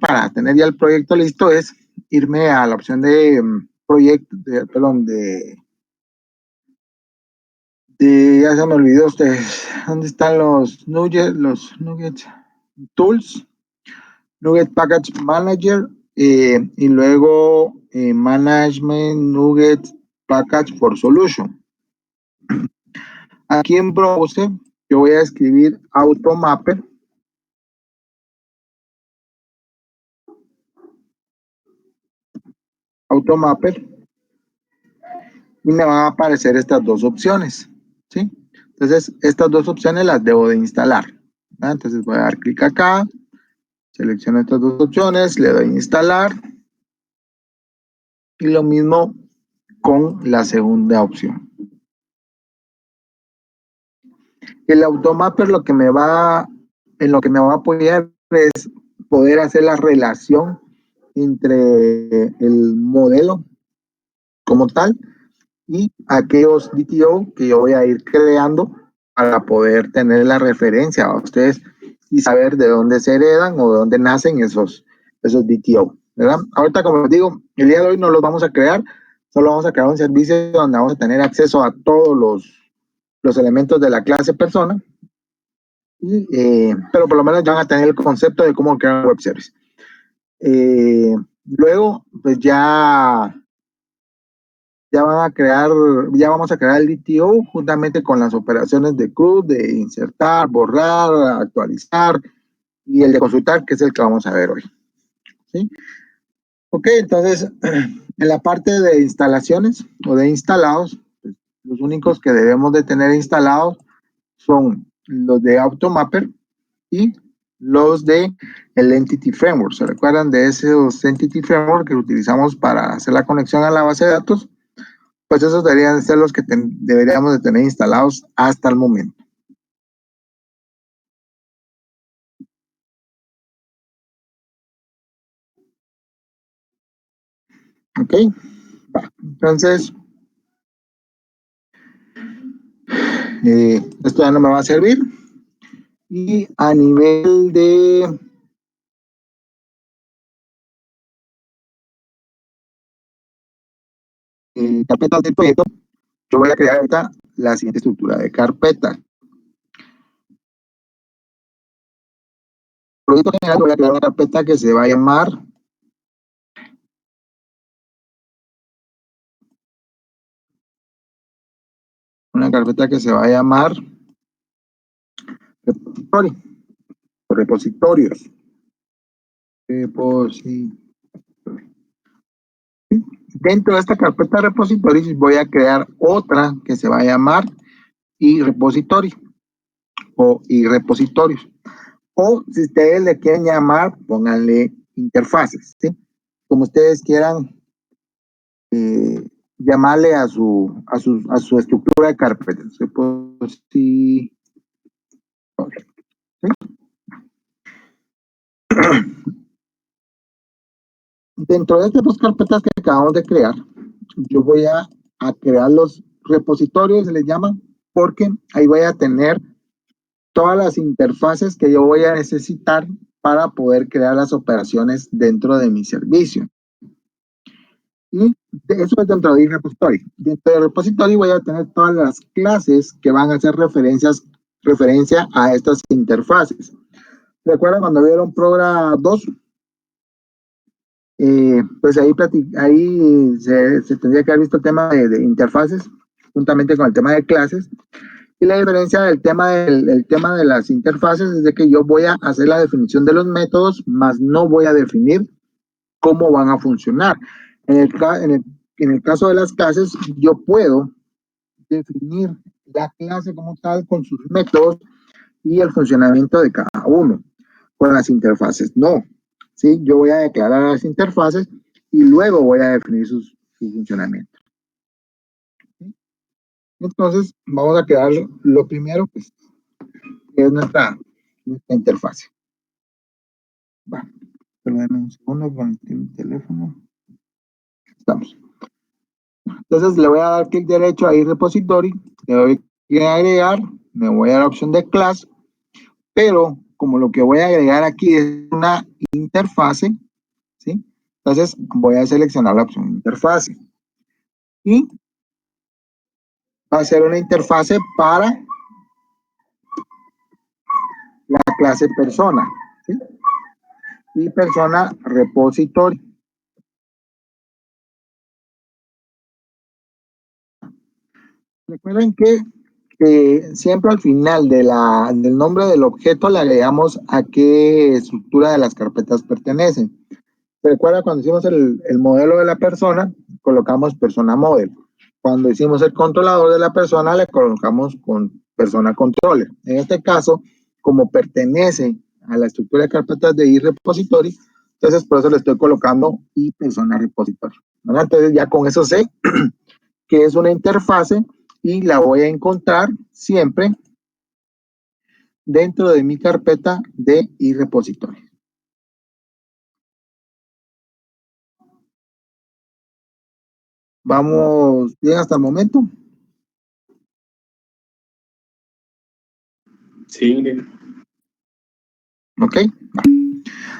para tener ya el proyecto listo es irme a la opción de proyecto, ya se me olvidó ustedes, ¿dónde están los nuggets, tools, Nugget Package Manager, y luego Management Nugget Package for Solution. Aquí en Browser yo voy a escribir Automapper. Y me van a aparecer estas dos opciones, ¿sí? Entonces, estas dos opciones las debo de instalar, ¿verdad? Entonces voy a dar clic acá, selecciono estas dos opciones, le doy a instalar y lo mismo con la segunda opción. El Automapper en lo que me va a apoyar es poder hacer la relación entre el modelo como tal y aquellos DTO que yo voy a ir creando para poder tener la referencia a ustedes y saber de dónde se heredan o de dónde nacen esos DTO, ¿verdad? Ahorita, como les digo, el día de hoy no los vamos a crear, solo vamos a crear un servicio donde vamos a tener acceso a todos los elementos de la clase persona, pero por lo menos ya van a tener el concepto de cómo crear un web service. Luego, pues ya vamos a crear el DTO juntamente con las operaciones de CRUD, de insertar, borrar, actualizar y el de consultar, que es el que vamos a ver hoy. ¿Sí? Ok, entonces, en la parte de instalaciones o de instalados, pues, los únicos que debemos de tener instalados son los de Automapper y los de el Entity Framework. ¿Se recuerdan de esos Entity Framework que utilizamos para hacer la conexión a la base de datos? Pues esos deberían ser los que deberíamos de tener instalados hasta el momento. Ok, entonces esto ya no me va a servir. Y a nivel de carpetas del proyecto, yo voy a crear ahorita la siguiente estructura de carpeta. Proyecto general, voy a crear una carpeta que se va a llamar repositorios. Dentro de esta carpeta de repositorios voy a crear otra que se va a llamar iRepository o iRepositorios. O si ustedes le quieren llamar, pónganle interfaces, ¿sí? Como ustedes quieran llamarle a su estructura de carpetas. ¿Sí? Dentro de estas dos carpetas que acabamos de crear, yo voy a crear los repositorios, se les llaman, porque ahí voy a tener todas las interfaces que yo voy a necesitar para poder crear las operaciones dentro de mi servicio. Y eso es dentro de repository. Dentro del repository voy a tener todas las clases que van a hacer referencia a estas interfaces. ¿Recuerdan cuando vieron Progra 2? Pues ahí se tendría que haber visto el tema de interfaces juntamente con el tema de clases. Y la diferencia del tema de las interfaces es de que yo voy a hacer la definición de los métodos, más no voy a definir cómo van a funcionar. En el caso de las clases, yo puedo definir la clase como tal con sus métodos y el funcionamiento de cada uno. Con las interfaces, no. ¿Sí? Yo voy a declarar las interfaces y luego voy a definir su funcionamiento. ¿Sí? Entonces, vamos a crear lo primero, pues, que es nuestra interfase. Va. Perdónenme un segundo con el teléfono. Estamos. Entonces le voy a dar clic derecho a iRepository, le doy clic a agregar, me voy a la opción de class, pero como lo que voy a agregar aquí es una interfase, ¿sí? Entonces voy a seleccionar la opción interfase y va a ser una interfase para la clase persona, ¿sí? Y persona repository. Recuerden que siempre al final del nombre del objeto le agregamos a qué estructura de las carpetas pertenecen. ¿Se recuerda cuando hicimos el modelo de la persona? Colocamos persona model. Cuando hicimos el controlador de la persona, le colocamos con persona controller. En este caso, como pertenece a la estructura de carpetas de iRepository, entonces por eso le estoy colocando y persona repository. ¿Verdad? Entonces ya con eso sé que es una interfase y la voy a encontrar siempre dentro de mi carpeta de iRepository. ¿Vamos bien hasta el momento? Sí, bien. Ok.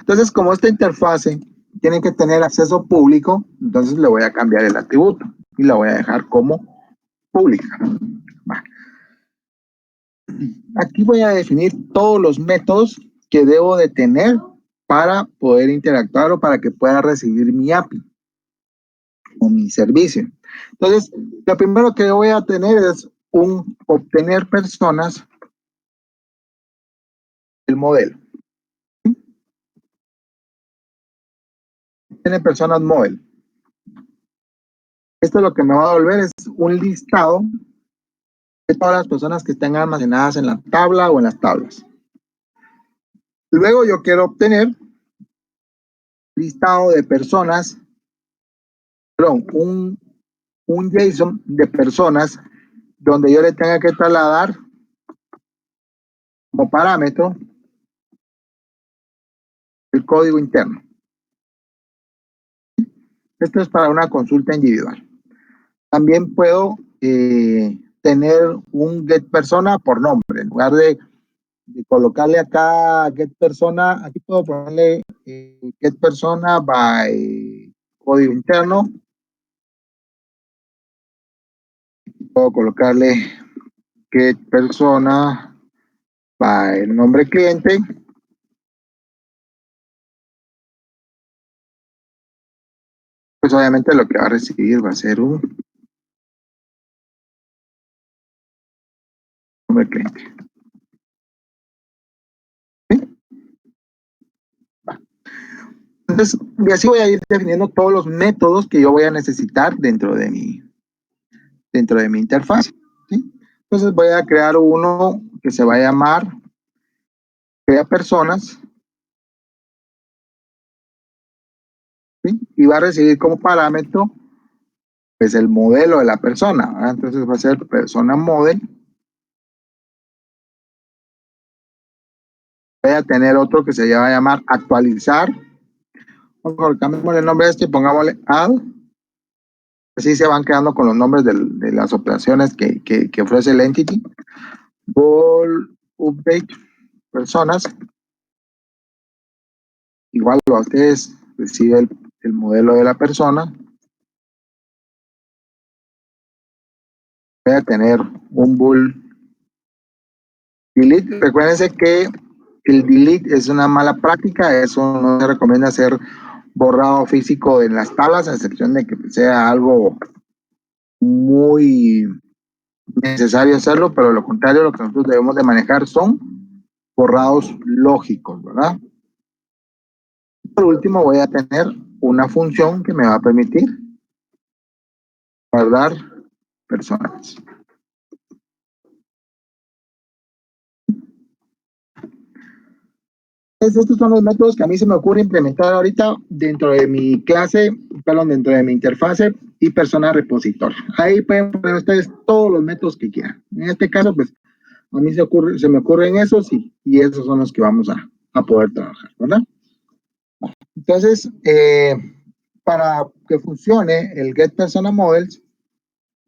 Entonces, como esta interfase tiene que tener acceso público, entonces le voy a cambiar el atributo y la voy a dejar como pública. Aquí voy a definir todos los métodos que debo de tener para poder interactuar o para que pueda recibir mi API o mi servicio. Entonces, lo primero que voy a tener es obtener personas del modelo. Tiene personas model. Esto lo que me va a devolver es un listado de todas las personas que están almacenadas en la tabla o en las tablas. Luego yo quiero obtener listado de personas, perdón, un JSON de personas donde yo le tenga que trasladar como parámetro el código interno. Esto es para una consulta individual. También puedo tener un get persona por nombre. En lugar de colocarle acá get persona, aquí puedo ponerle get persona by código interno. Puedo colocarle get persona by el nombre cliente. Pues obviamente lo que va a recibir va a ser un nombre cliente. ¿Sí? Entonces, y así voy a ir definiendo todos los métodos que yo voy a necesitar dentro de mi interfaz. ¿Sí? Entonces voy a crear uno que se va a llamar crea personas, ¿sí? Y va a recibir como parámetro pues el modelo de la persona, ¿verdad? Entonces va a ser persona model. Voy a tener otro que se va a llamar actualizar. Cambiémosle el nombre a este y pongámosle add. Así se van quedando con los nombres de las operaciones que ofrece el entity. Ball update personas. Igual a ustedes recibe el modelo de la persona. Voy a tener un bool delete. Recuérdense que el delete es una mala práctica. Eso no se recomienda hacer borrado físico en las tablas, a excepción de que sea algo muy necesario hacerlo, pero lo contrario, lo que nosotros debemos de manejar son borrados lógicos, ¿verdad? Por último, voy a tener una función que me va a permitir guardar personas. Estos son los métodos que a mí se me ocurre implementar ahorita dentro de mi clase, perdón, dentro de mi interfase y persona repositorio. Ahí pueden poner ustedes todos los métodos que quieran. En este caso, pues, a mí se me ocurren esos y esos son los que vamos a poder trabajar, ¿verdad? Entonces, para que funcione el get persona models,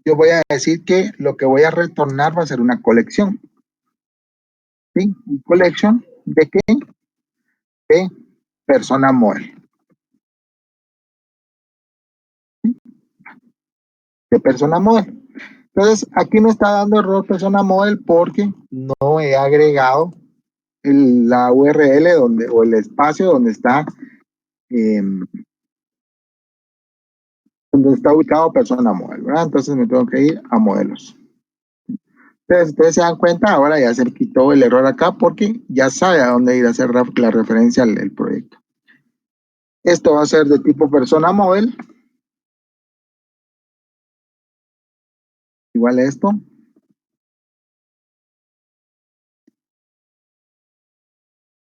yo voy a decir que lo que voy a retornar va a ser una colección. ¿Sí? ¿Y collection de qué? De persona model. De persona model. Entonces, aquí me está dando error persona model porque no he agregado la URL donde, o el espacio eh, donde está ubicado persona model, ¿verdad? Entonces me tengo que ir a modelos. Entonces, ustedes se dan cuenta, ahora ya se me quitó el error acá porque ya sabe a dónde ir a hacer la referencia al proyecto. Esto va a ser de tipo persona model, igual a esto.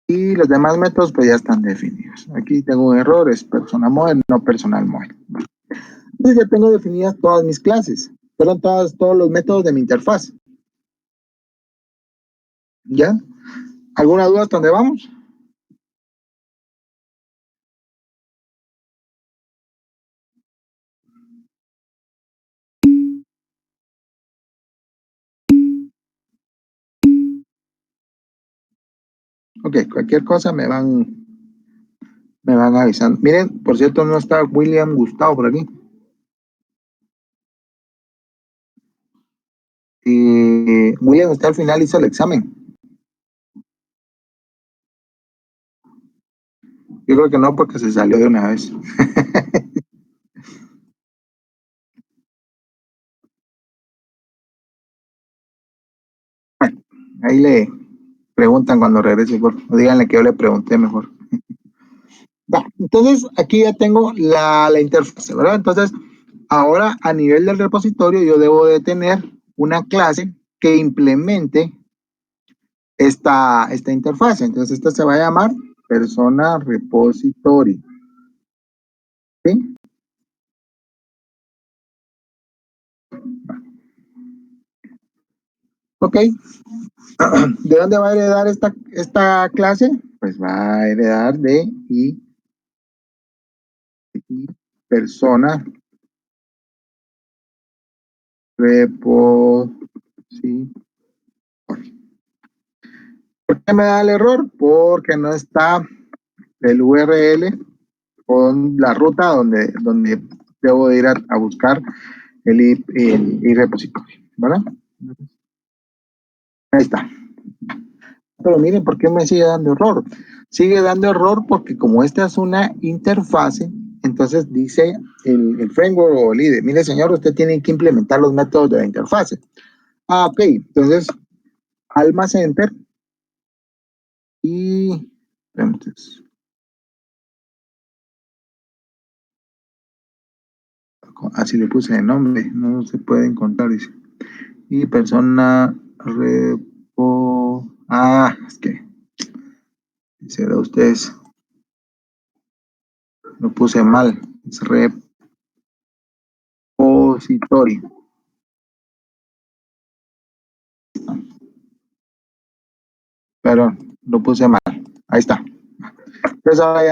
Y los demás métodos pues ya están definidos. Aquí tengo un error, es persona model, no personal model. Entonces ya tengo definidas todas mis clases. Fueron todos los métodos de mi interfaz. ¿Ya? ¿Alguna duda hasta dónde vamos? Ok, cualquier cosa me van avisando. Miren, por cierto, no está William Gustavo por aquí. Y William, usted al final hizo el examen. Yo creo que no, porque se salió de una vez. Ahí le preguntan cuando regrese, o díganle que yo le pregunté mejor. Va, entonces aquí ya tengo la interfaz, ¿verdad? Entonces, ahora a nivel del repositorio yo debo de tener una clase que implemente esta interfaz. Entonces, esta se va a llamar persona repository. ¿Sí? Ok. ¿De dónde va a heredar esta clase? Pues va a heredar de y persona repository. ¿Por qué me da el error? Porque no está el URL con la ruta donde debo de ir a buscar el repositorio, ¿verdad? Ahí está. Pero miren, ¿por qué me sigue dando error? Sigue dando error porque como esta es una interfase, entonces dice el framework o el IDE, mire señor, usted tiene que implementar los métodos de la interfase. Ah, ok, entonces Alma Center y entonces, así le puse el nombre, no se puede encontrar, dice. Y persona repo... Ah, es que será ustedes, lo puse mal, es repository. Pero lo puse mal. Ahí está. Entonces ahora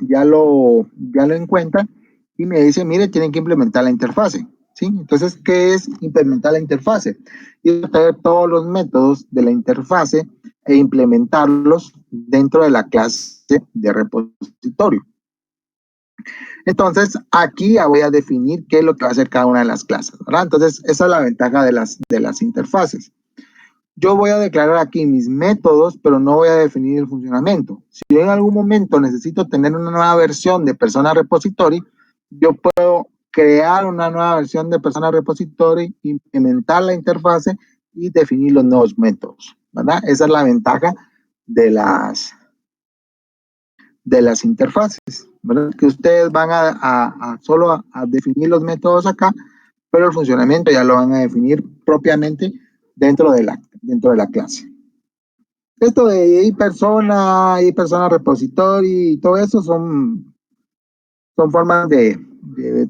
ya lo encuentran y me dice, mire, tienen que implementar la interfase. ¿Sí? Entonces, ¿qué es implementar la interfase? Y traer todos los métodos de la interfase e implementarlos dentro de la clase de repositorio. Entonces, aquí ya voy a definir qué es lo que va a hacer cada una de las clases, ¿verdad? Entonces, esa es la ventaja de las interfaces. Yo voy a declarar aquí mis métodos, pero no voy a definir el funcionamiento. Si yo en algún momento necesito tener una nueva versión de persona repository, yo puedo crear una nueva versión de persona repository, implementar la interfase y definir los nuevos métodos, ¿verdad? Esa es la ventaja de las interfaces, ¿verdad? Que ustedes van solo a definir los métodos acá, pero el funcionamiento ya lo van a definir propiamente dentro de la clase. Esto de persona repository y todo eso son formas de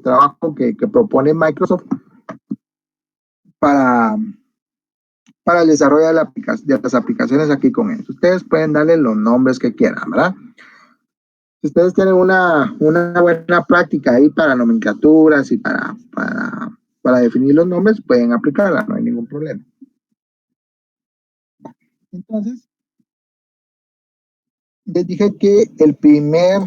trabajo que propone Microsoft para, para el desarrollo de las aplicaciones aquí con ellos. Ustedes pueden darle los nombres que quieran, ¿verdad? Si ustedes tienen una buena práctica ahí para nomenclaturas y para definir los nombres, pueden aplicarla, no hay ningún problema. Entonces, les dije que el primer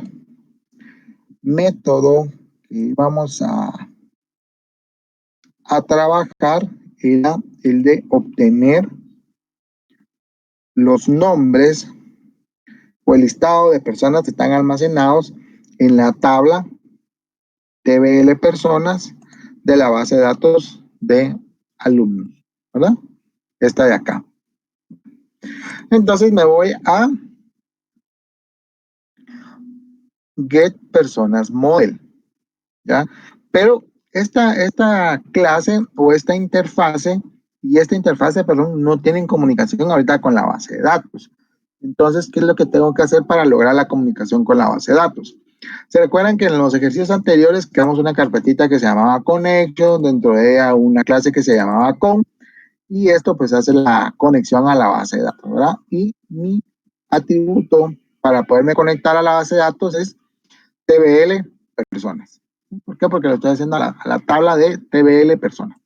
método que vamos a trabajar era el de obtener los nombres o el listado de personas que están almacenados en la tabla TBL personas de la base de datos de alumnos, ¿verdad? Esta de acá. Entonces me voy a get personas model, ¿ya? Pero esta clase o esta interfase perdón, no tienen comunicación ahorita con la base de datos. Entonces, ¿qué es lo que tengo que hacer para lograr la comunicación con la base de datos? ¿Se recuerdan que en los ejercicios anteriores creamos una carpetita que se llamaba Connection, dentro de ella una clase que se llamaba Con, y esto pues hace la conexión a la base de datos, ¿verdad? Y mi atributo para poderme conectar a la base de datos es TBL personas. ¿Por qué? Porque lo estoy haciendo a la tabla de TBL personas.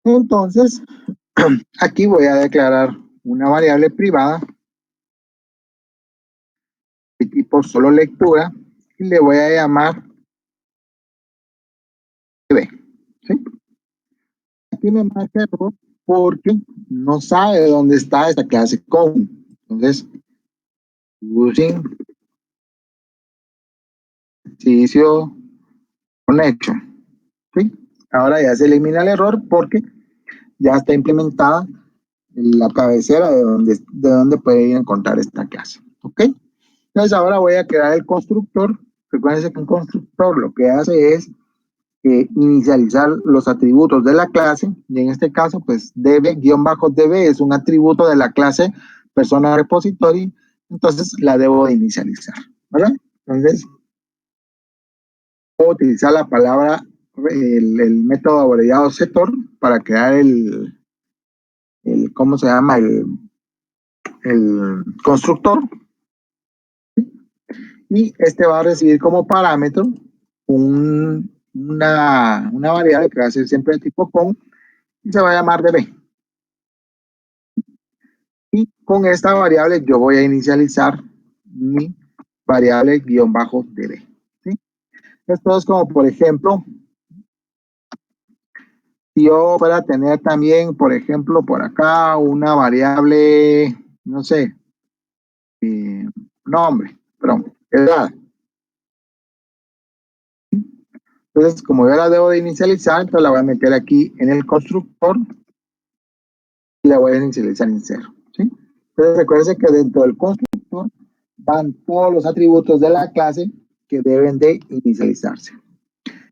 Entonces, aquí voy a declarar una variable privada de tipo solo lectura y le voy a llamar TB. ¿Sí? Aquí me marca error porque no sabe dónde está esta clase con. Entonces, using ejercicio connection. ¿Sí? Ahora ya se elimina el error porque ya está implementada la cabecera de donde puede ir a encontrar esta clase. ¿Ok? Entonces ahora voy a crear el constructor. Recuerden que un constructor lo que hace es inicializar los atributos de la clase, y en este caso pues db-db es un atributo de la clase persona repository, entonces la debo de inicializar, ¿verdad? Entonces puedo utilizar la palabra, el método abreviado setor para crear ¿cómo se llama? El constructor, y este va a recibir como parámetro una variable que va a ser siempre de tipo con y se va a llamar db. Y con esta variable yo voy a inicializar mi variable guión bajo db. ¿Sí? Esto es como, por ejemplo, si yo fuera a tener también, por ejemplo, por acá una variable, no sé, nombre, perdón, edad. Entonces, como yo la debo de inicializar, entonces la voy a meter aquí en el constructor y la voy a inicializar en 0. ¿Sí? Entonces, recuerden que dentro del constructor van todos los atributos de la clase que deben de inicializarse.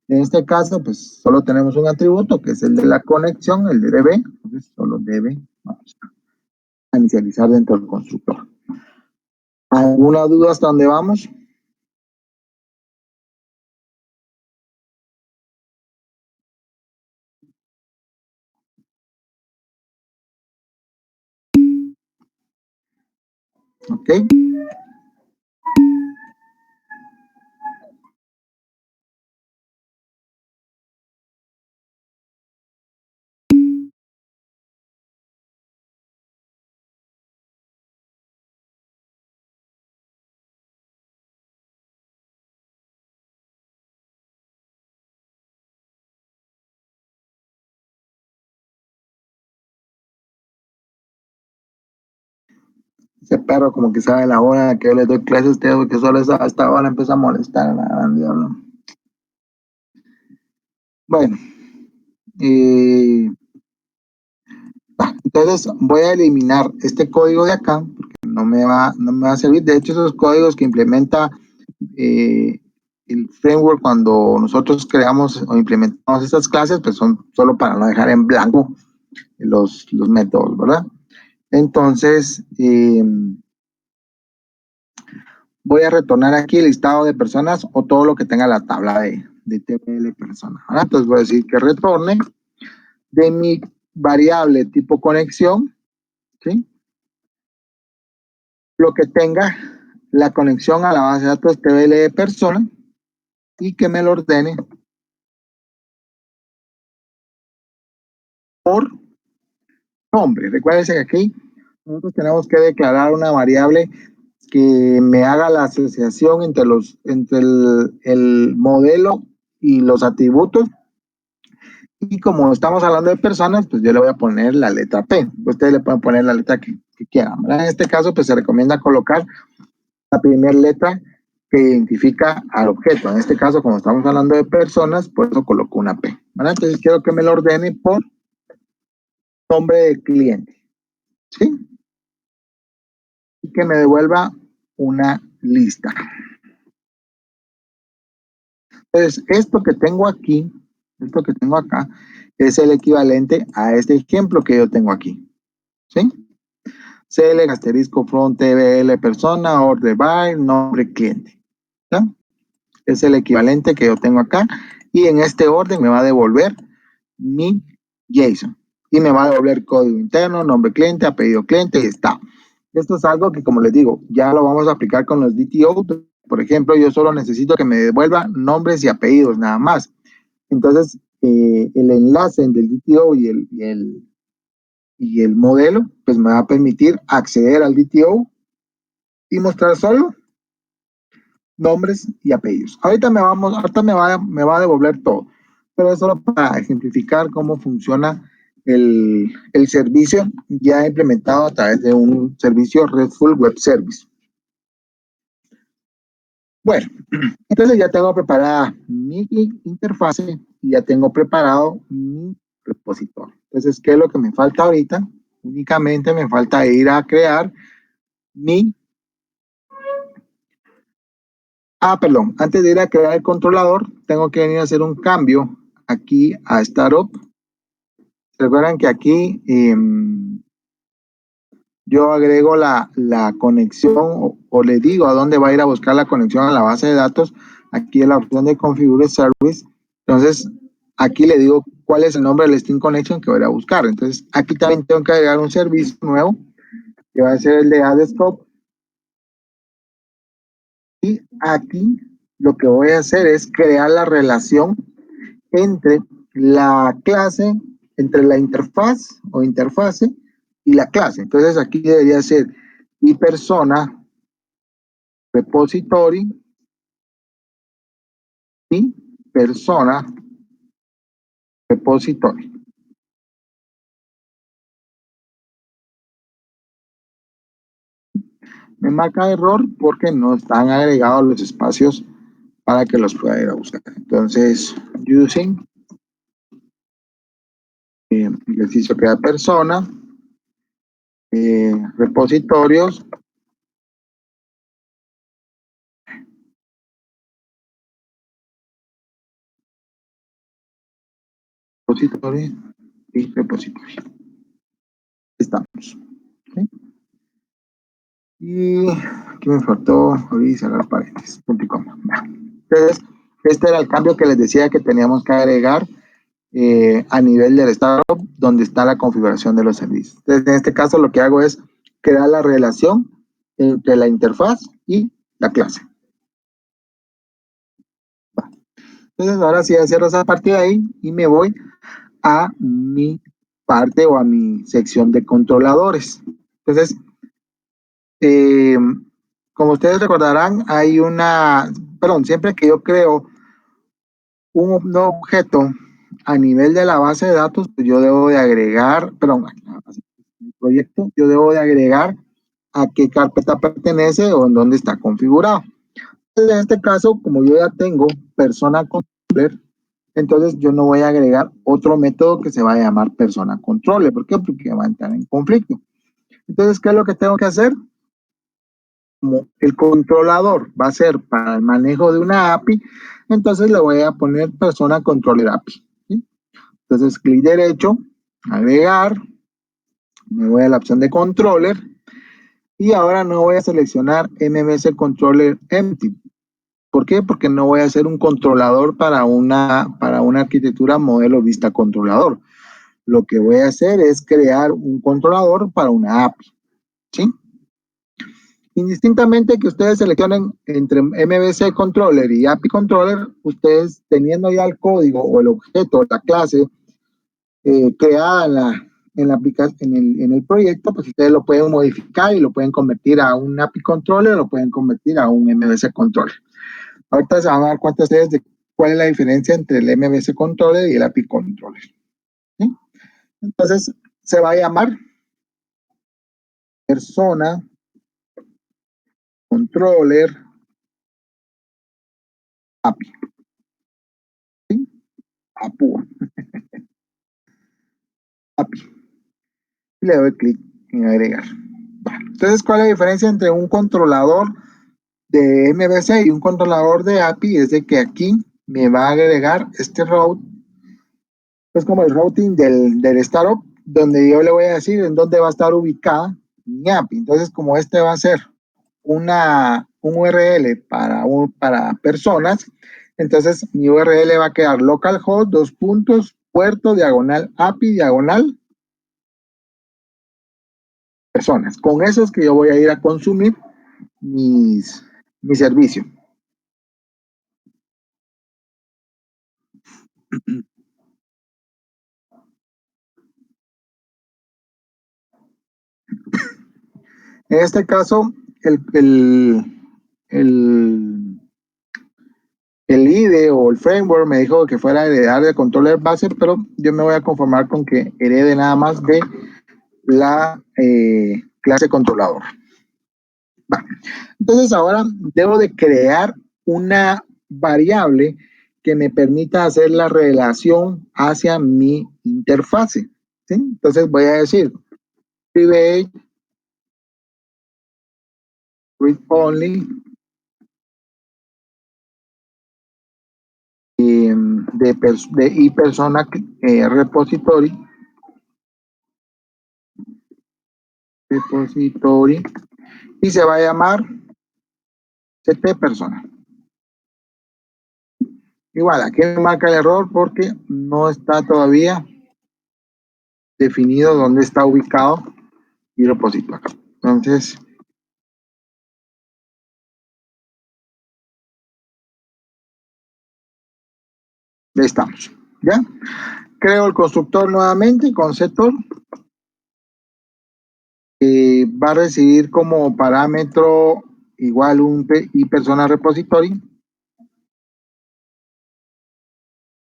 En este caso, pues solo tenemos un atributo que es el de la conexión, el de db, entonces solo db vamos a inicializar dentro del constructor. ¿Alguna duda hasta dónde vamos? Ok. Ese perro como que sabe la hora que yo le doy clases a ustedes, porque solo hasta ahora empieza a molestar a la gran diablo. Bueno, eh, entonces voy a eliminar este código de acá, porque no me va a servir. De hecho, esos códigos que implementa el framework cuando nosotros creamos o implementamos estas clases, pues son solo para no dejar en blanco los métodos, ¿verdad? Entonces, voy a retornar aquí el listado de personas o todo lo que tenga la tabla de TPL personas. ¿Verdad? Entonces voy a decir que retorne de mi variable tipo conexión, ¿sí? Lo que tenga la conexión a la base de datos TBL de persona y que me lo ordene por nombre. Recuerden que aquí nosotros tenemos que declarar una variable que me haga la asociación entre el modelo y los atributos. Y como estamos hablando de personas, pues yo le voy a poner la letra P. Ustedes le pueden poner la letra que quieran, ¿verdad? En este caso, pues se recomienda colocar la primera letra que identifica al objeto. En este caso, como estamos hablando de personas, por eso coloco una P, ¿verdad? Entonces quiero que me lo ordene por nombre de cliente, ¿sí? Y que me devuelva una lista. Entonces, esto que tengo aquí, esto que tengo acá, es el equivalente a este ejemplo que yo tengo aquí, ¿sí? CL, asterisco, front, TBL, persona, order by, nombre, cliente, ¿ya? Es el equivalente que yo tengo acá y en este orden me va a devolver mi JSON y me va a devolver código interno, nombre cliente, apellido cliente y está. Esto es algo que, como les digo, ya lo vamos a aplicar con los DTO. Por ejemplo, yo solo necesito que me devuelva nombres y apellidos nada más. Entonces, el enlace del DTO y el modelo, pues me va a permitir acceder al DTO y mostrar solo nombres y apellidos. Ahorita me va a devolver todo, pero es solo para ejemplificar cómo funciona el servicio ya implementado a través de un servicio RESTful Web Service. Bueno, entonces ya tengo preparada mi interfase y ya tengo preparado mi repositorio. Entonces, ¿qué es lo que me falta ahorita? Únicamente me falta ir a crear mi... perdón, antes de ir a crear el controlador, tengo que venir a hacer un cambio aquí a Startup. Recuerden que aquí yo agrego la conexión o le digo a dónde va a ir a buscar la conexión a la base de datos. Aquí en la opción de Configure Service. Entonces, aquí le digo cuál es el nombre del Steam Connection que voy a buscar. Entonces, aquí también tengo que agregar un servicio nuevo que va a ser el de AddScope. Y aquí lo que voy a hacer es crear la relación entre la clase, entre la interfaz o interfase y la clase. Entonces aquí debería ser mi persona, repository, y persona, repository. Me marca error porque no están agregados los espacios para que los pueda ir a buscar. Entonces, using, ejercicio que da persona, repositorios, repository y repository. Estamos. ¿Sí? Y aquí me faltó abrir y cerrar paréntesis, punto y coma. Entonces, este era el cambio que les decía que teníamos que agregar a nivel del startup, donde está la configuración de los servicios. Entonces, en este caso, lo que hago es crear la relación entre la interfaz y la clase. Entonces, ahora sí, cierro esa parte de ahí y me voy a mi parte o a mi sección de controladores. Entonces, como ustedes recordarán, hay siempre que yo creo un nuevo objeto a nivel de la base de datos, pues yo debo de agregar, el proyecto, yo debo de agregar a qué carpeta pertenece o en dónde está configurado. Entonces, en este caso, como yo ya tengo persona controller, entonces yo no voy a agregar otro método que se va a llamar persona controller. ¿Por qué? Porque va a entrar en conflicto. Entonces, ¿qué es lo que tengo que hacer? Como el controlador va a ser para el manejo de una API, entonces le voy a poner persona controller API. ¿Sí? Entonces, clic derecho, agregar, me voy a la opción de controller y ahora no voy a seleccionar MMS Controller Empty. ¿Por qué? Porque no voy a hacer un controlador para una arquitectura modelo vista controlador. Lo que voy a hacer es crear un controlador para una API. ¿Sí? Indistintamente que ustedes seleccionen entre MVC Controller y API Controller, ustedes teniendo ya el código o el objeto, la clase creada en la aplicación, en el proyecto, pues ustedes lo pueden modificar y lo pueden convertir a un API controller, lo pueden convertir a un MVC controller. Ahorita se van a dar cuenta ustedes de cuál es la diferencia entre el MVC controller y el API controller. ¿Sí? Entonces, se va a llamar persona controller API. ¿Sí? APUA. API. Y le doy clic en agregar. Entonces, ¿cuál es la diferencia entre un controlador de MVC y un controlador de API? Es de que aquí me va a agregar este route, pues como el routing del startup, donde yo le voy a decir en dónde va a estar ubicada mi API. Entonces, como este va a ser un URL para personas, entonces mi URL va a quedar localhost, puerto, API, personas. Con eso es que yo voy a ir a consumir mi servicio. En este caso, el IDE o el framework me dijo que fuera heredar de controller base, pero yo me voy a conformar con que herede nada más de la clase controlador. Vale. Entonces ahora debo de crear una variable que me permita hacer la relación hacia mi interfase. ¿Sí? Entonces voy a decir private read only de persona repository y se va a llamar CT persona. Igual, aquí me marca el error porque no está todavía definido dónde está ubicado mi repositorio. Entonces, ya estamos. ¿Ya? Creo el constructor nuevamente con setor. Va a recibir como parámetro igual un y persona repository.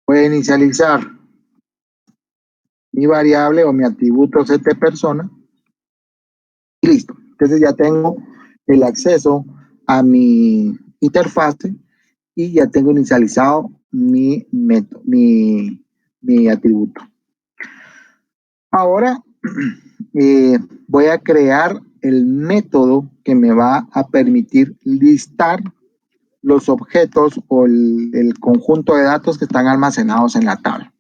Voy a inicializar mi variable o mi atributo CT persona y listo. Entonces ya tengo el acceso a mi interfase y ya tengo inicializado mi atributo. Ahora voy a crear el método que me va a permitir listar los objetos o el conjunto de datos que están almacenados en la tabla.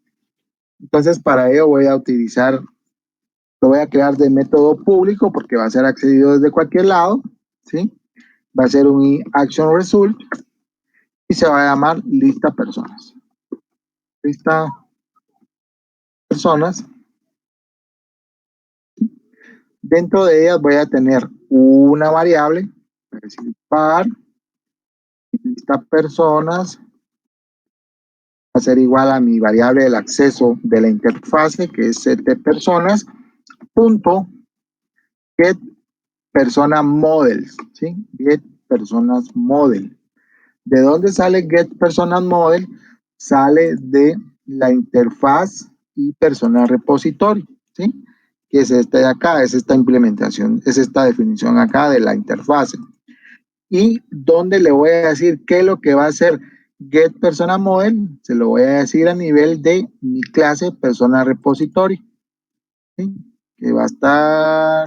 Entonces, para ello voy a utilizar, lo voy a crear de método público porque va a ser accedido desde cualquier lado, ¿sí? Va a ser un action result y se va a llamar lista personas. Lista personas. Dentro de ellas voy a tener una variable, voy a decir par, lista personas, va a ser igual a mi variable del acceso de la interfase, que es CT personas, punto get persona models, ¿sí? Get personas model. ¿De dónde sale get personas model? Sale de la interfaz y persona repository, ¿sí? Que es esta de acá, es esta implementación, es esta definición acá de la interfase. Y donde le voy a decir qué es lo que va a hacer get persona model, se lo voy a decir a nivel de mi clase persona repository, ¿sí? Que va a estar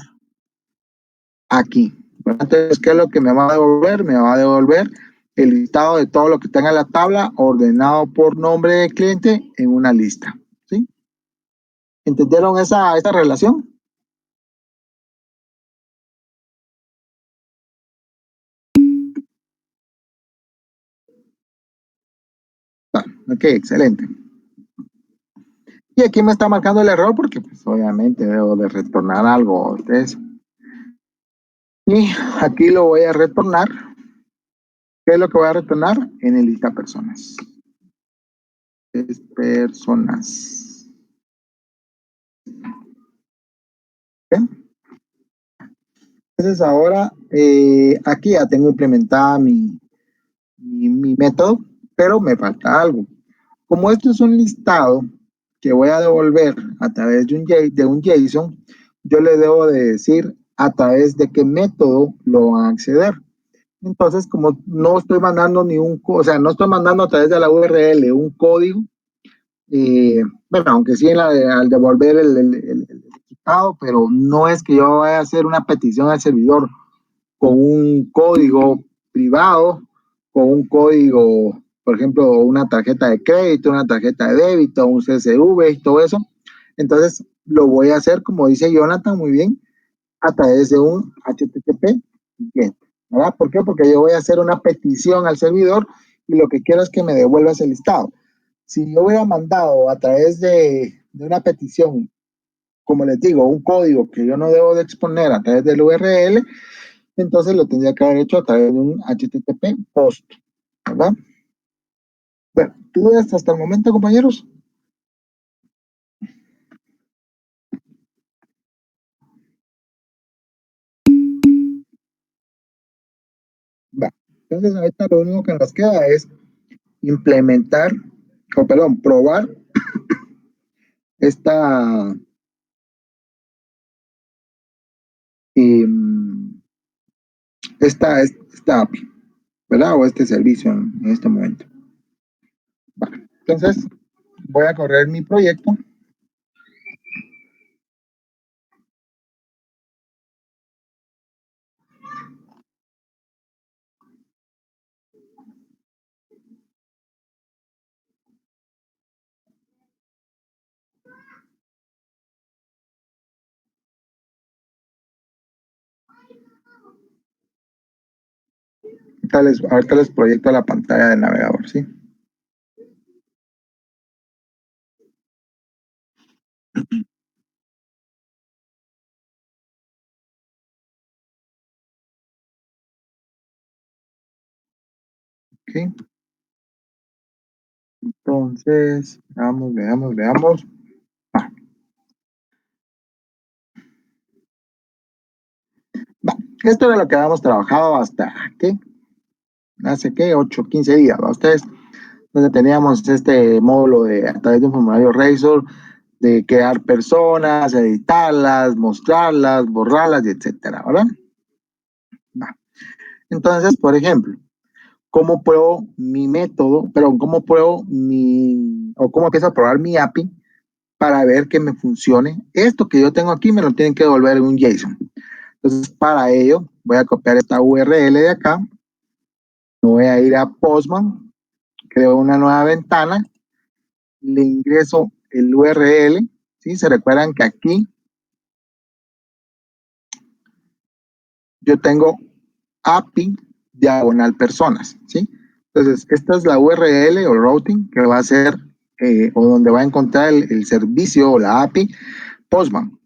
aquí. Entonces, ¿qué es lo que me va a devolver? Me va a devolver el listado de todo lo que tenga en la tabla ordenado por nombre de cliente en una lista, ¿sí? ¿Entendieron esta relación? Ok, excelente. Y aquí me está marcando el error porque pues obviamente debo de retornar algo. Entonces, y aquí lo voy a retornar. ¿Qué es lo que voy a retornar? En el lista personas. Es personas. ¿Bien? Entonces ahora aquí ya tengo implementada mi método, pero me falta algo. Como esto es un listado que voy a devolver a través de un JSON, yo le debo de decir a través de qué método lo van a acceder. Entonces, como no estoy mandando o sea, no estoy mandando a través de la URL un código, bueno, aunque sí al devolver el listado, pero no es que yo vaya a hacer una petición al servidor con un código privado, con un código, por ejemplo, una tarjeta de crédito, una tarjeta de débito, un CSV y todo eso. Entonces, lo voy a hacer, como dice Jonathan, muy bien, a través de un HTTP GET. ¿Verdad? ¿Por qué? Porque yo voy a hacer una petición al servidor y lo que quiero es que me devuelva ese listado. Si yo hubiera mandado a través de una petición, como les digo, un código que yo no debo de exponer a través del URL, entonces lo tendría que haber hecho a través de un HTTP post, ¿verdad? Bueno, ¿dudas hasta el momento, compañeros? Va. Entonces ahorita lo único que nos queda es implementar, o perdón, probar esta, em, esta API, ¿verdad? O este servicio en este momento. Va. Entonces voy a correr mi proyecto. Ahorita les proyecto la pantalla del navegador, ¿sí? Ok. Entonces, veamos. Va, va. Esto era lo que habíamos trabajado hasta, ¿qué? Hace, ¿qué? 8, 15 días, ¿va? Ustedes, donde teníamos este módulo a través de un formulario Razor, de crear personas, editarlas, mostrarlas, borrarlas, etcétera, ¿verdad? Va. Entonces, por ejemplo, ¿cómo pruebo mi método, perdón, cómo empiezo a probar mi API para ver que me funcione? Esto que yo tengo aquí me lo tienen que devolver en un JSON. Entonces, para ello, voy a copiar esta URL de acá, me voy a ir a Postman, creo una nueva ventana, le ingreso el URL, ¿sí? Se recuerdan que aquí yo tengo API diagonal personas, ¿sí? Entonces, esta es la URL o routing que va a ser o donde va a encontrar el servicio o la API Postman.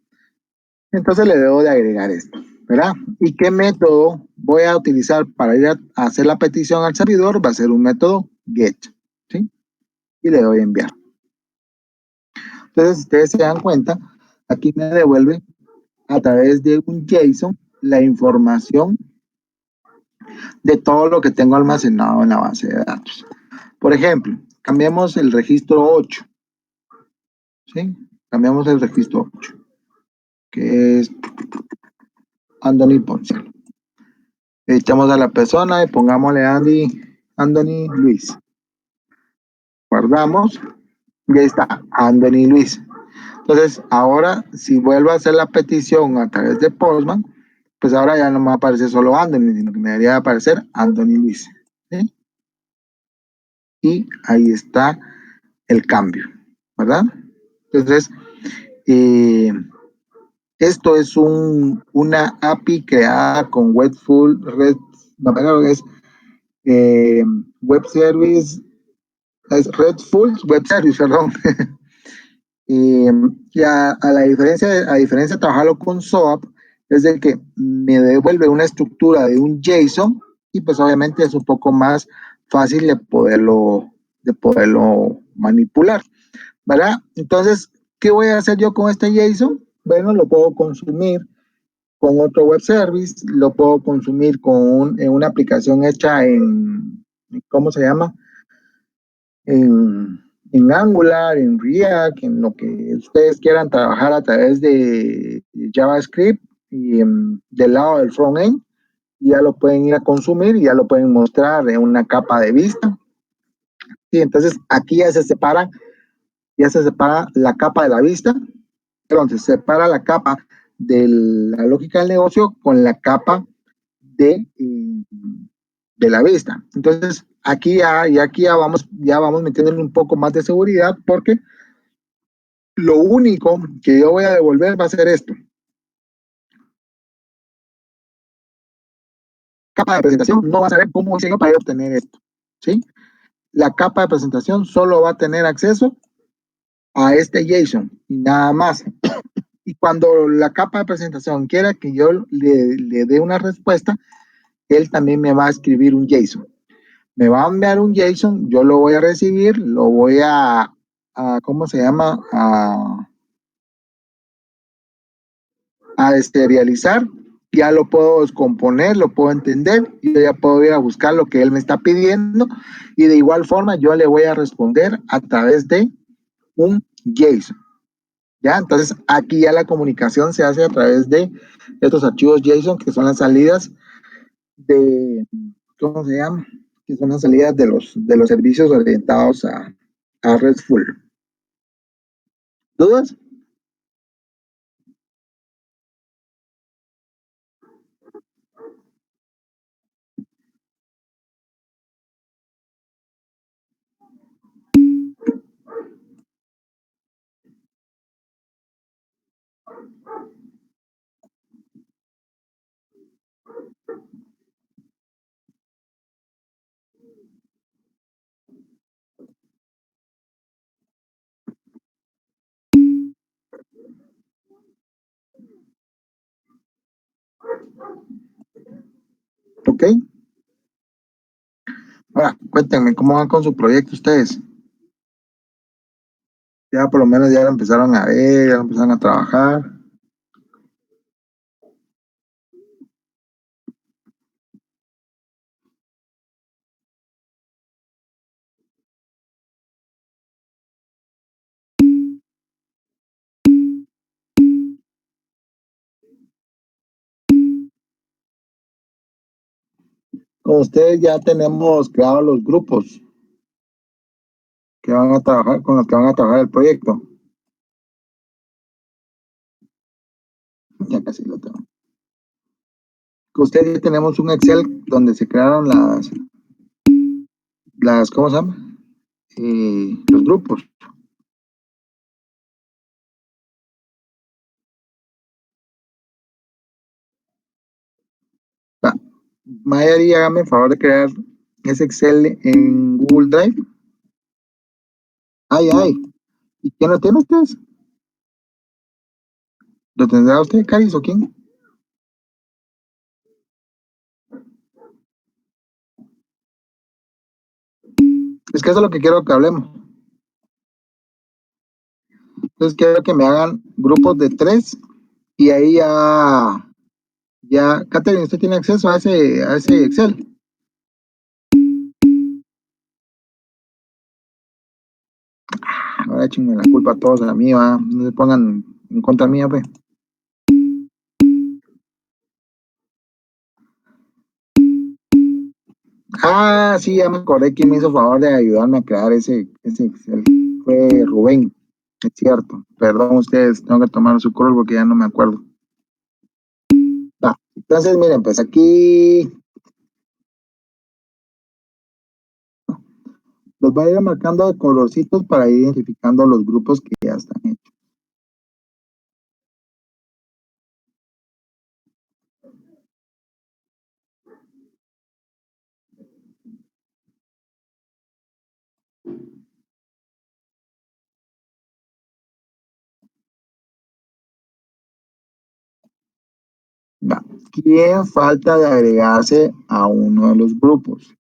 Entonces le debo de agregar esto, ¿verdad? ¿Y qué método voy a utilizar para ir a hacer la petición al servidor? Va a ser un método get, ¿sí? Y le doy a enviar. Entonces, si ustedes se dan cuenta, aquí me devuelve a través de un JSON la información de todo lo que tengo almacenado en la base de datos. Por ejemplo, cambiamos el registro 8, ¿sí? Cambiamos el registro 8, que es Anthony Ponce. Echamos a la persona y pongámosle Anthony Luis. Guardamos y ahí está, Anthony Luis. Entonces, ahora, si vuelvo a hacer la petición a través de Postman, pues ahora ya no me va a aparecer solo Anthony, sino que me debería aparecer Anthony Luis, ¿sí? Y ahí está el cambio, ¿verdad? Entonces, eh, esto es una API creada con eh, Web Service, es RESTful Web Service, perdón. Y a diferencia de trabajarlo con SOAP, es de que me devuelve una estructura de un JSON y pues obviamente es un poco más fácil de poderlo manipular, ¿verdad? Entonces, ¿qué voy a hacer yo con este JSON? Bueno, lo puedo consumir con otro web service, lo puedo consumir en una aplicación hecha ¿cómo se llama? En Angular, en React, en lo que ustedes quieran trabajar a través de JavaScript y del lado del frontend, ya lo pueden ir a consumir y ya lo pueden mostrar en una capa de vista. Y entonces aquí ya se separa la capa de la vista, entonces se separa la capa de la lógica del negocio con la capa de la vista. Entonces, aquí ya vamos metiéndole un poco más de seguridad porque lo único que yo voy a devolver va a ser esto. Capa de presentación, no va a saber cómo hice yo para obtener esto. ¿Sí? La capa de presentación solo va a tener acceso a este JSON y nada más. Y cuando la capa de presentación quiera que yo le dé una respuesta, él también me va a escribir un JSON. Me va a enviar un JSON, yo lo voy a recibir, lo voy ¿cómo se llama? A deserializar, ya lo puedo descomponer, lo puedo entender, y yo ya puedo ir a buscar lo que él me está pidiendo, y de igual forma yo le voy a responder a través de un JSON. ¿Ya? Entonces aquí ya la comunicación se hace a través de estos archivos JSON, que son las salidas de, ¿cómo se llama? Que son las salidas de los servicios orientados a RESTful. ¿Dudas? ¿Ok? Ahora, cuéntenme, ¿cómo van con su proyecto ustedes? Ya por lo menos ya lo empezaron a ver, ya lo empezaron a trabajar. Con ustedes ya tenemos creados los grupos que van a trabajar, con los que van a trabajar el proyecto. Ya casi lo tengo. Con ustedes ya tenemos un Excel donde se crearon ¿cómo se llama? Los grupos. Va. Mayari, hágame el favor de crear ese Excel en Google Drive. Ay, ay. ¿Y quién lo tiene ustedes? ¿Lo tendrá usted, Caris, o quién? Es que eso es lo que quiero que hablemos. Entonces quiero que me hagan grupos de 3 y ahí Catherine, ¿usted tiene acceso a ese Excel? Ahora échenme la culpa a todos a mí, va. No se pongan en contra mía, pues. Ah, sí, ya me acordé quién me hizo favor de ayudarme a crear ese Excel. Fue Rubén, es cierto. Perdón ustedes, tengo que tomar su call porque ya no me acuerdo. Va. Entonces, miren, pues aquí los voy a ir marcando de colorcitos para ir identificando los grupos que ya están hechos. Va. ¿Quién falta de agregarse a uno de los grupos?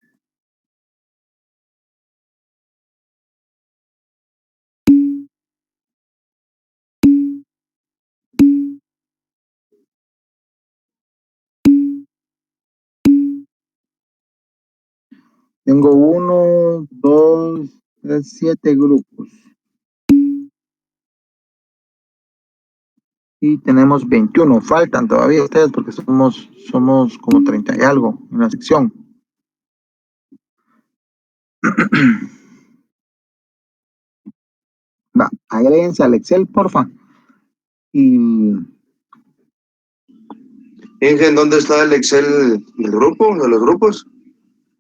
Tengo uno, dos, tres, 7 grupos. Y tenemos 21. Faltan todavía ustedes porque somos como 30 y algo en la sección. Va, agréguense al Excel, porfa. Y Inge, ¿dónde está el Excel del grupo, de los grupos?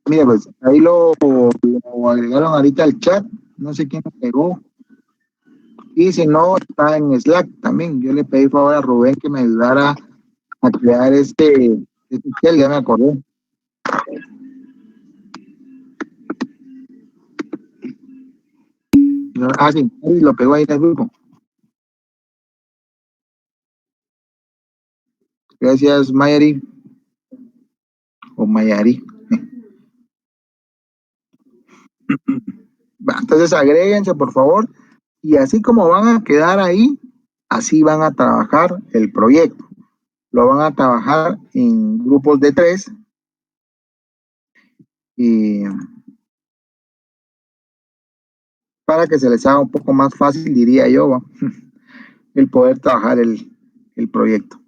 mira, pues ahí lo agregaron ahorita al chat. No sé quién lo pegó. Y si no, está en Slack también. Yo le pedí favor a Rubén que me ayudara a crear este Excel, ya me acordé. Ah, sí, y lo pegó ahí en el grupo. Gracias, Mayari o Mayari. Va, entonces agréguense, por favor, y así como van a quedar ahí, así van a trabajar el proyecto. Lo van a trabajar en grupos de 3 y para que se les haga un poco más fácil, diría yo, ¿va? El poder trabajar el proyecto.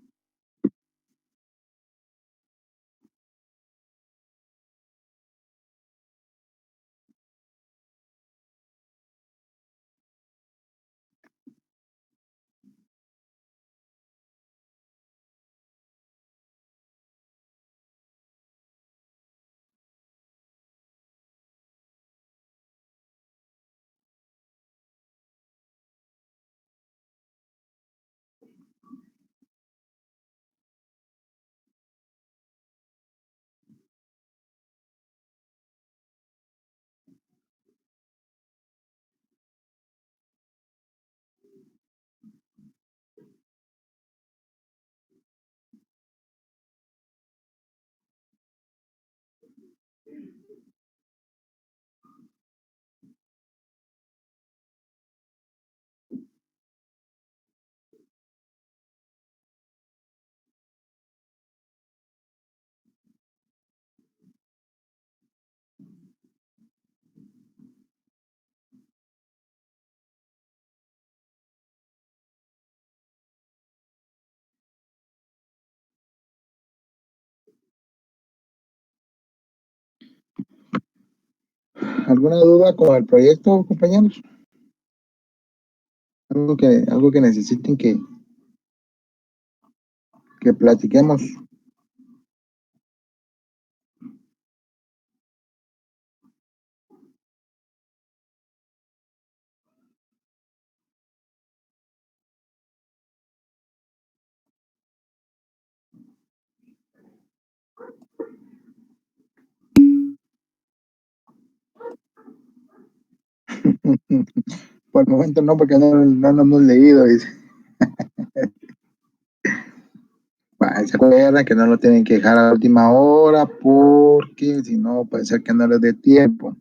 ¿Alguna duda con el proyecto, compañeros? Algo que necesiten que platiquemos. Por el momento no, porque no lo hemos leído. Dice. Bueno, se acuerdan que no lo tienen que dejar a la última hora porque si no puede ser que no les dé tiempo.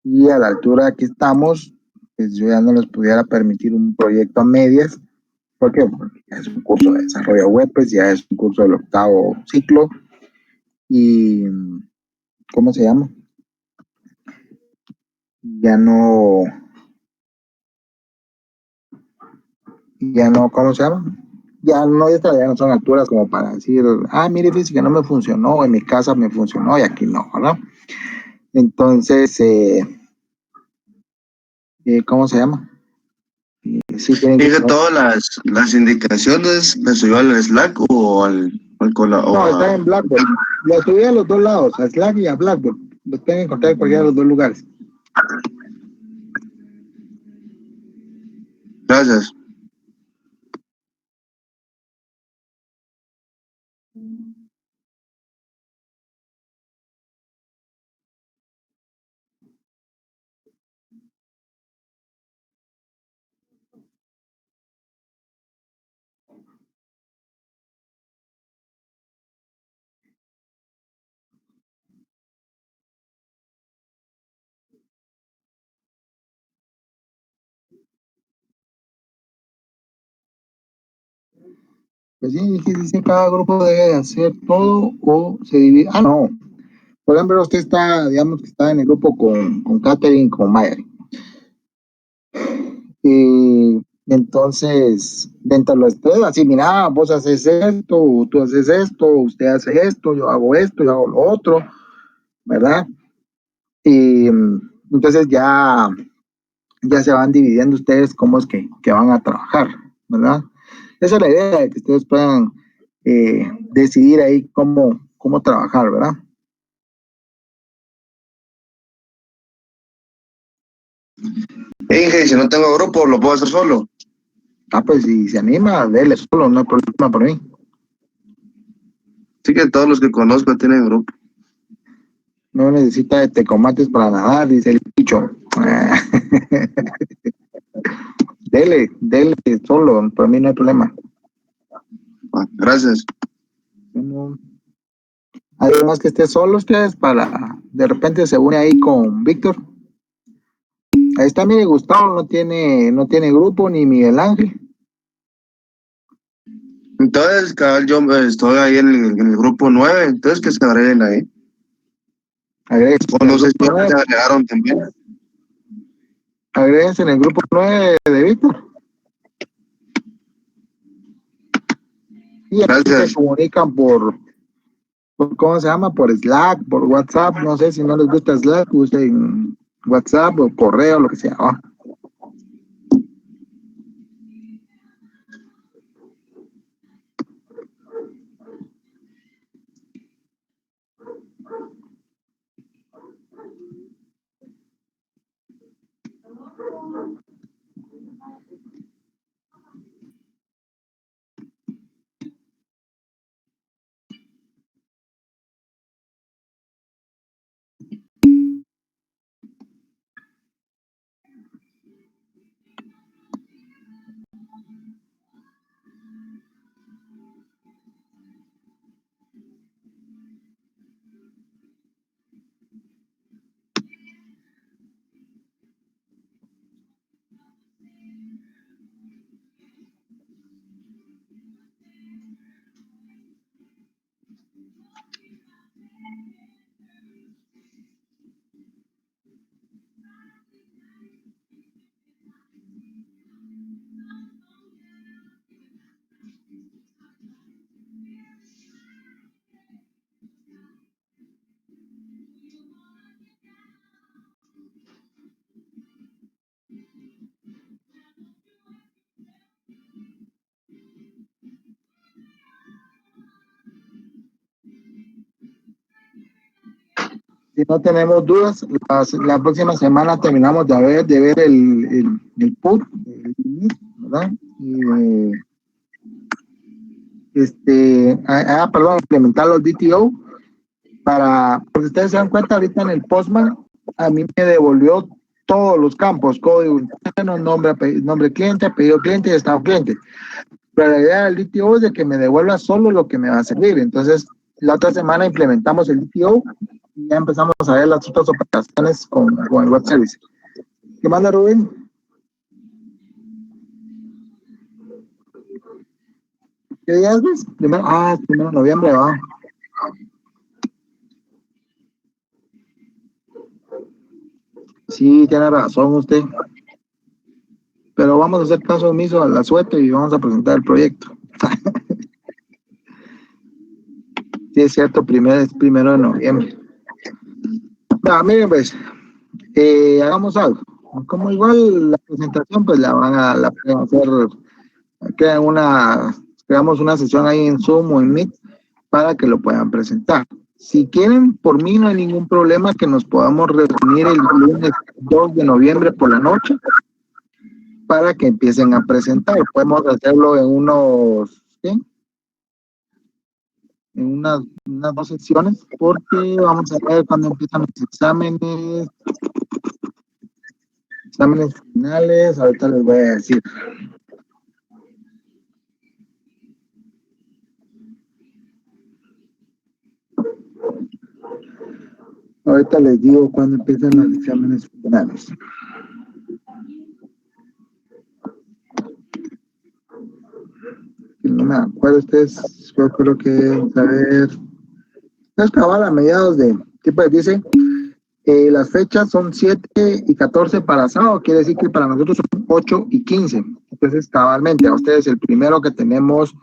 Y a la altura que estamos, pues yo ya no les pudiera permitir un proyecto a medias. ¿Por qué? Porque ya es un curso de desarrollo web, pues ya es un curso del octavo ciclo. Y, ¿cómo se llama? Ya no, ¿cómo se llama? Ya no son alturas como para decir, mire, fíjese que no me funcionó, en mi casa me funcionó y aquí no, ¿verdad? Entonces, ¿cómo se llama? Sí, tienen que Inge, tener. todas las indicaciones las subió al Slack o o No, está en Blackboard. Lo subí a los dos lados, a Slack y a Blackboard. Los pueden encontrar en cualquiera de los dos lugares. Gracias. Pues sí, dice cada grupo debe hacer todo o se divide. No. Por ejemplo, usted está, digamos que está en el grupo con Catherine, con Mayari. Y entonces, dentro de los tres, así, mira, vos haces esto, tú haces esto, usted hace esto, yo hago esto, yo hago lo otro, ¿verdad? Y entonces ya se van dividiendo ustedes cómo es que van a trabajar, ¿verdad? Esa es la idea, de que ustedes puedan decidir ahí cómo trabajar, ¿verdad? Inge, si no tengo grupo, lo puedo hacer solo. Ah, pues si se anima, dele solo, no hay problema por mí. Sí que todos los que conozco tienen grupo. No necesita de tecomates para nadar, dice el bicho. Dele solo, por mí no hay problema. Ah, gracias. Bueno, además que esté solo ustedes para, de repente se une ahí con Víctor. Ahí está, mire, Gustavo no tiene grupo, ni Miguel Ángel. Entonces, cabal, yo estoy ahí en el grupo 9, entonces que se agreguen ahí. O no sé si ya se agregaron también. Agréguense en el grupo 9 de Víctor. Y aquí Gracias. se comunican por, ¿cómo se llama? Por Slack, por WhatsApp. No sé si no les gusta Slack, usen WhatsApp o correo, lo que sea. ¿Va? Si no tenemos dudas, la próxima semana terminamos de ver el PUT, ¿verdad? Y, perdón, implementar los DTO porque ustedes se dan cuenta ahorita en el Postman, a mí me devolvió todos los campos, código interno, nombre cliente, apellido cliente y estado cliente. Pero la idea del DTO es de que me devuelva solo lo que me va a servir. Entonces, la otra semana implementamos el DTO y ya empezamos a ver las otras operaciones con el web service. ¿Qué manda, Rubén? ¿Qué día es? Primero de noviembre, va. Sí, tiene razón usted. Pero vamos a hacer caso omiso a la suerte y vamos a presentar el proyecto. Sí, es cierto, es primero de noviembre. Miren, pues, hagamos algo. Como igual la presentación, pues la pueden hacer, creamos una sesión ahí en Zoom o en Meet para que lo puedan presentar. Si quieren, por mí no hay ningún problema que nos podamos reunir el lunes 2 de noviembre por la noche para que empiecen a presentar. Podemos hacerlo en ¿sí? En unas 2 sesiones, porque vamos a ver cuando empiezan los exámenes finales. Ahorita les voy a decir. Ahorita les digo cuándo empiezan los exámenes finales. No me acuerdo, ustedes, yo creo que saber. Es cabal a mediados de Sí, pues dice, las fechas son 7 y 14 para sábado, quiere decir que para nosotros son 8 y 15. Entonces, cabalmente, a ustedes el primero que tenemos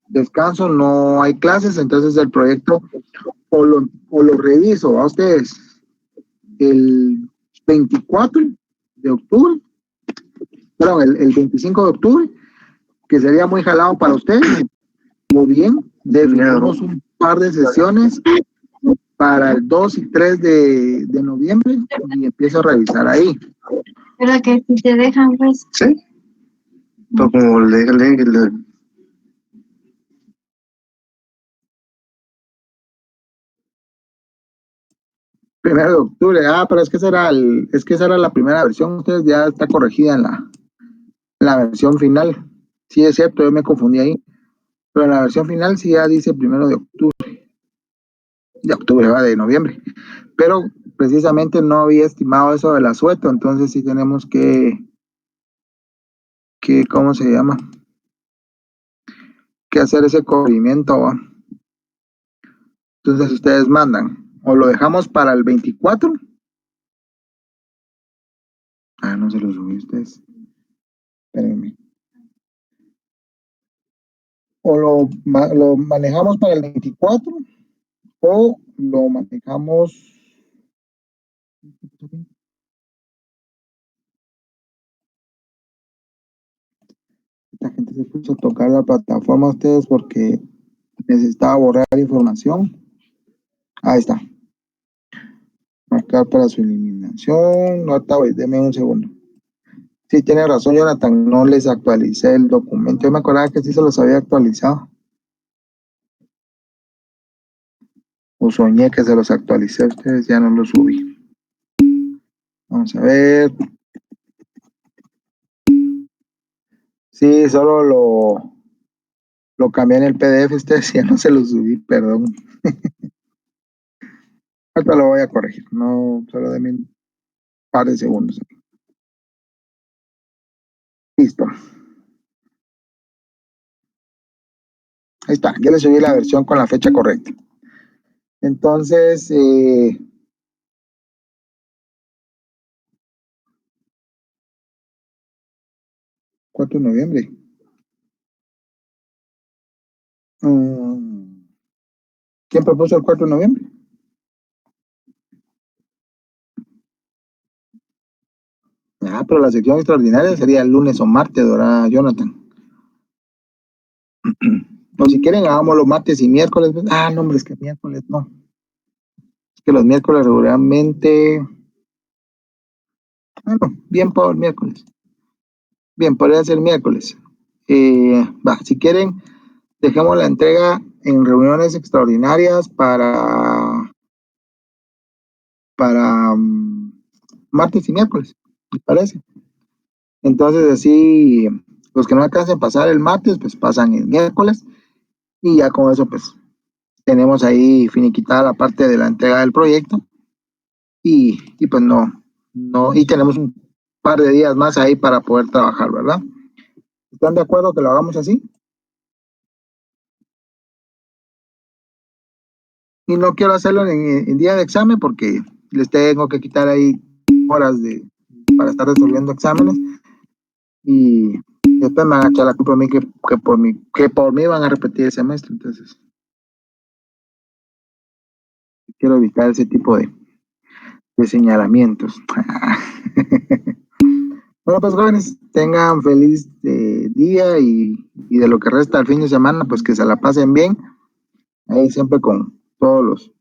descanso, no hay clases, entonces el proyecto o lo reviso a ustedes el 24 de octubre, perdón, el 25 de octubre, que sería muy jalado para ustedes, o bien definimos un par de sesiones para el 2 y 3 de noviembre y empiezo a revisar ahí. Pero que si te dejan, pues. Sí. Pero como le Primero de octubre, pero es que esa era la primera versión, ustedes ya está corregida en la versión final. Sí, es cierto, yo me confundí ahí, pero en la versión final sí ya dice primero va de noviembre, pero precisamente no había estimado eso del asueto, entonces sí tenemos ¿cómo se llama? Que hacer ese cubrimiento, ¿va? Entonces ustedes mandan, o lo dejamos para el 24. No se lo subí a ustedes. Espérenme. O lo manejamos para el 24 o lo manejamos. Esta gente se puso a tocar la plataforma a ustedes porque necesitaba borrar información. Ahí está. Marcar para su eliminación. No, ahorita voy, deme un segundo. Sí, tiene razón, Jonathan, no les actualicé el documento. Yo me acordaba que sí se los había actualizado. O soñé que se los actualicé a ustedes, ya no los subí. Vamos a ver. Sí, solo lo cambié en el PDF, ustedes ya no se los subí, perdón. Ahorita lo voy a corregir, no, solo denme un par de segundos. Listo. Ahí está, ya le subí la versión con la fecha correcta. Entonces, 4 de noviembre. ¿Quién propuso el 4 de noviembre? Pero la sección extraordinaria sería el lunes o martes, ¿verdad, Jonathan? O si quieren, hagámoslo martes y miércoles. No, hombre, es que miércoles no. Es que los miércoles regularmente. Bueno, bien por el miércoles. Bien, podría ser miércoles. Si quieren, dejemos la entrega en reuniones extraordinarias para martes y miércoles, ¿me parece? Entonces, así, los que no alcancen a pasar el martes, pues pasan el miércoles y ya con eso, pues, tenemos ahí finiquitada la parte de la entrega del proyecto y pues y tenemos un par de días más ahí para poder trabajar, ¿verdad? ¿Están de acuerdo que lo hagamos así? Y no quiero hacerlo en día de examen porque les tengo que quitar ahí horas para estar resolviendo exámenes y después me van a echar la culpa a mí que por mí van a repetir el semestre. Entonces quiero evitar ese tipo de señalamientos. Bueno, pues jóvenes, tengan feliz día y de lo que resta del fin de semana, pues que se la pasen bien ahí siempre con todos los